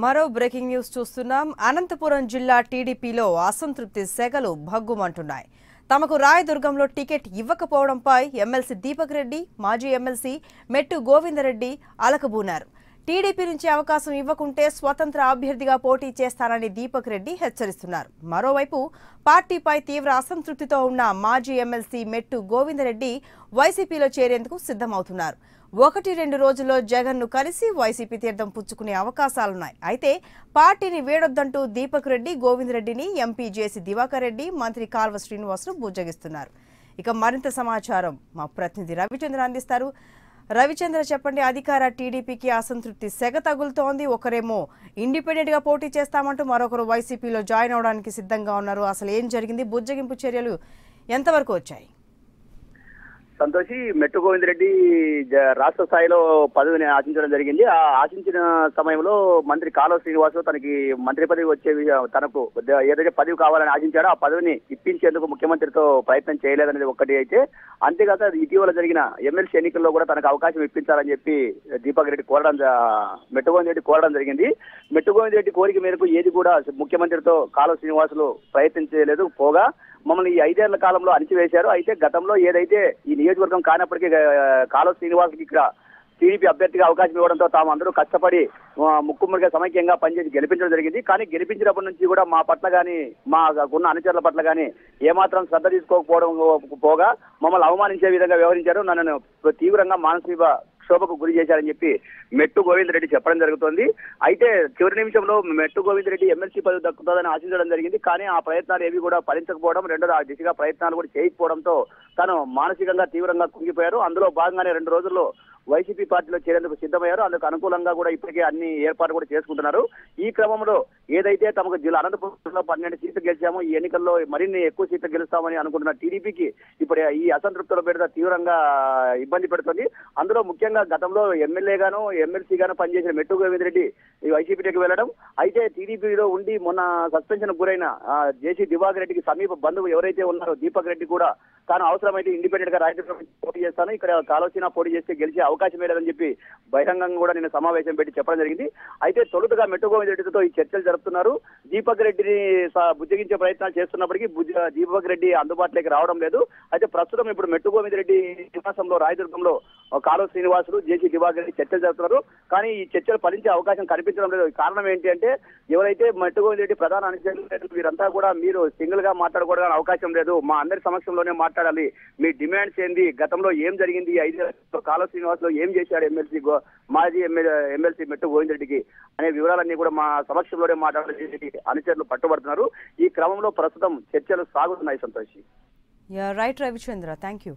మరో breaking news చూస్తున్నాం. అనంతపురం జిల్లా టీడీపీలో అసంతృప్తి సెగలు భగ్గుమంటున్నాయి. తమకు రాయదుర్గంలో టికెట్ ఇవ్వకపోవడంపై ఎమ్మెల్సీ దీపక్ రెడ్డి, మాజీ ఎమ్మెల్సీ మెట్టు గోవిందరెడ్డి అలకబూనారు. టీడీపీ నుంచి అవకాశం ఇవ్వకుంటే స్వతంత్ర అభ్యర్థిగా పోటీ చేస్తారని దీపక్ రెడ్డి హెచ్చరిస్తున్నారు. మరోవైపు పార్టీపై తీవ్ర అసంతృప్తితో ఉన్న మాజీ ఎమ్మెల్సీ మెట్టు గోవిందరెడ్డి వైసీపీలో చేరేందుకు సిద్ధమవుతున్నారు. 1-2 రోజుల్లో జగన్ను కలిసి వైసీపీ తీర్థం పుచ్చుకునే అవకాశాలున్నాయి. అయితే పార్టీని వీడొద్దంటూ దీపక్ రెడ్డి, గోవిందరెడ్డిని ఎంపీ జేసీ దివాకర్ రెడ్డి, మంత్రి కాల్వ శ్రీనివాసులు బుజ్జగిస్తున్నారు. ఇక మరింత సమాచారం మా ప్రతినిధి రవిచంద్ర అందిస్తారు. రవిచంద్ర, చెప్పండి. అధికార టీడీపీకి అసంతృప్తి సెగ తగులుతోంది. ఒకరేమో ఇండిపెండెంట్ గా పోటీ చేస్తామంటూ మరొకరు వైసీపీలో జాయిన్ అవడానికి సిద్ధంగా ఉన్నారు. అసలు ఏం జరిగింది? బుజ్జగింపు చర్యలు ఎంతవరకు వచ్చాయి? సంతోషి, మెట్టు గోవిందరెడ్డి రాష్ట్ర స్థాయిలో పదవిని ఆశించడం జరిగింది. ఆ ఆశించిన సమయంలో మంత్రి కాలువ శ్రీనివాసు తనకి మంత్రి పదవి వచ్చే తనకు ఏదైతే పదవి కావాలని ఆశించాడో ఆ పదవిని ఇప్పించేందుకు ముఖ్యమంత్రితో ప్రయత్నం చేయలేదనేది ఒక్కటి అయితే, అంతేకాక ఇటీవల జరిగిన ఎమ్మెల్సీ ఎన్నికల్లో కూడా తనకు అవకాశం ఇప్పించాలని చెప్పి దీపక్ రెడ్డి మెట్టు గోవిందరెడ్డి కోరడం జరిగింది. మెట్టు గోవిందరెడ్డి కోరిక మేరకు ఏది కూడా ముఖ్యమంత్రితో కాలువ శ్రీనివాసులు ప్రయత్నించలేదు. పోగా మమ్మల్ని ఈ 5 ఏళ్ల కాలంలో అణిచివేశారు. అయితే గతంలో ఏదైతే ఈ నియోజకవర్గం కానప్పటికీ కాలువ శ్రీనివాసుకి ఇక్కడ టీడీపీ అభ్యర్థిగా అవకాశం ఇవ్వడంతో తాము అందరూ కష్టపడి ముక్కుమ్మడిగా సమైక్యంగా పనిచేసి గెలిపించడం జరిగింది. కానీ గెలిపించినప్పటి నుంచి కూడా మా పట్ల కానీ మా ఉన్న అనుచరుల పట్ల కానీ ఏమాత్రం శ్రద్ధ తీసుకోకపోవడం పోగా మమ్మల్ని అవమానించే విధంగా వ్యవహరించారు. నన్ను తీవ్రంగా మానసిక క్షోభకు గురి చేశారని చెప్పి మెట్టు గోవిందరెడ్డి చెప్పడం జరుగుతోంది. అయితే చివరి నిమిషంలో మెట్టు గోవిందరెడ్డి ఎమ్మెల్సీ పదవి దక్కుతుందని ఆశించడం జరిగింది. కానీ ఆ ప్రయత్నాలు ఏవి కూడా ఫలించకపోవడం, రెండోది ఆ దిశగా ప్రయత్నాలు కూడా చేయకపోవడంతో తను మానసికంగా తీవ్రంగా కుంగిపోయారు. అందులో భాగంగానే 2 రోజుల్లో వైసీపీ పార్టీలో చేరేందుకు సిద్ధమయ్యారు. అందుకు అనుకూలంగా కూడా ఇప్పటికే అన్ని ఏర్పాట్లు కూడా చేసుకుంటున్నారు. ఈ క్రమంలో ఏదైతే తమకు జిల్లా అనంతపురంలో 12 సీట్లు గెలిచామో, ఈ ఎన్నికల్లో మరిన్ని ఎక్కువ సీట్లు గెలుస్తామని అనుకుంటున్న టీడీపీకి ఇప్పుడు ఈ అసంతృప్తుల పేరుతో తీవ్రంగా ఇబ్బంది పెడుతుంది. అందులో ముఖ్యంగా గతంలో ఎమ్మెల్యేగాను ఎమ్మెల్సీగాను పనిచేసిన మెట్టు గోవిందరెడ్డి ఈ వైసీపీకి వెళ్లడం, అయితే టీడీపీలో ఉండి మొన్న సస్పెన్షన్ గురైన జేసీ దివాకర్ రెడ్డికి సమీప బంధువు ఎవరైతే ఉన్నారో దీపక్ రెడ్డి కూడా తాను అవసరమైతే ఇండిపెండెంట్ గా రాయదుర్గం పోటీ చేస్తాను, ఇక్కడ కాలోచన పోటీ చేస్తే గెలిచే అవకాశం లేదని చెప్పి బహిరంగంగా కూడా నిన్న సమావేశం పెట్టి చెప్పడం జరిగింది. అయితే తొలుతగా మెట్టు గోవిందరెడ్డితో ఈ చర్చలు జరుపుతున్నారు. దీపక్ రెడ్డిని బుజ్జగించే ప్రయత్నాలు చేస్తున్నప్పటికీ దీపక్ రెడ్డి అందుబాటులోకి రావడం లేదు. అయితే ప్రస్తుతం ఇప్పుడు మెట్టు గోవిందరెడ్డి నివాసంలో రాయదుర్గంలో కాలువ శ్రీనివాసులు, జేసీ దివాకర్ రెడ్డి చర్చలు జరుపుతున్నారు. కానీ ఈ చర్చలు ఫలించే అవకాశం కనిపించడం లేదు. కారణం ఏంటి అంటే, ఎవరైతే మెట్టు గోవిందరెడ్డి ప్రధాన అనుచరులు వీరంతా కూడా మీరు సింగిల్ గా మాట్లాడుకోవడానికి అవకాశం లేదు, మా అందరి సమక్షంలోనే మాట్లాడాలి, మీ డిమాండ్స్ ఏంది, గతంలో ఏం జరిగింది, 5 ఏళ్ల కాలువ శ్రీనివాసులు ఏం చేశాడు మాజీ ఎమ్మెల్సీ మెట్టు గోవిందరెడ్డికి అనే వివరాలన్నీ కూడా మా సమక్షంలోనే మాట్లాడాలి అనుచరులు పట్టుబడుతున్నారు. ఈ క్రమంలో ప్రస్తుతం చర్చలు సాగుతున్నాయి. Santoshi. Right Ravichandra, thank you.